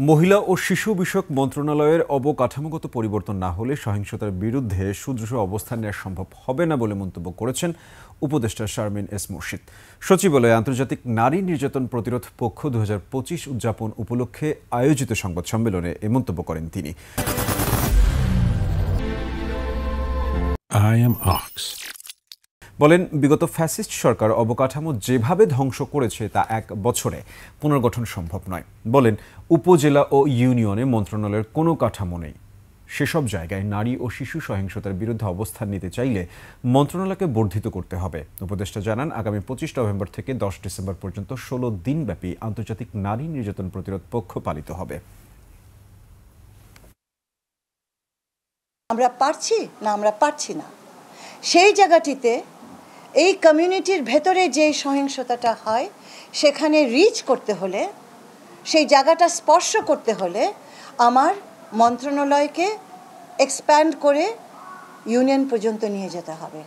মহিলা ও শিশু বিষয়ক মন্ত্রণালয়ের অবকাঠামোগত পরিবর্তন না হলে সহিংসতার বিরুদ্ধে সুদৃঢ় অবস্থান নেওয়া সম্ভব হবে না বলে মন্তব্য করেছেন উপদেষ্টা শারমিন এস মুর্শিদ। সচিবালয়ে আন্তর্জাতিক নারী নির্যাতন প্রতিরোধ পক্ষ 2025 উদযাপন উপলক্ষে আয়োজিত সংবাদ সম্মেলনে এ মন্তব্য করেন তিনি। বলেন, বিগত ফ্যাসিস্ট সরকার অবকাঠামো যেভাবে ধ্বংস করেছে তা এক বছরে পুনর্গঠন সম্ভব নয়। বলেন, উপজেলা ও ইউনিয়নে মন্ত্রণালয়ের কোনো কাঠামো নেই। সেসব জায়গায় নারী ও শিশু সহিংসতার বিরুদ্ধে অবস্থান নিতে চাইলে মন্ত্রণালয়কে বর্ধিত করতে হবে। উপদেষ্টা জানান, আগামী 25 নভেম্বর থেকে 10 ডিসেম্বর পর্যন্ত 16 দিনব্যাপী আন্তর্জাতিক নারী নির্যাতন প্রতিরোধ পক্ষ পালিত হবে। আমরা পারছি না, আমরা পারছি না, সেই জায়গাটিতে এই কমিউনিটির ভেতরে যে সহিংসতাটা হয় সেখানে রিচ করতে হলে, সেই জায়গাটা স্পর্শ করতে হলে আমার মন্ত্রণালয়কে এক্সপ্যান্ড করে ইউনিয়ন পর্যন্ত নিয়ে যেতে হবে।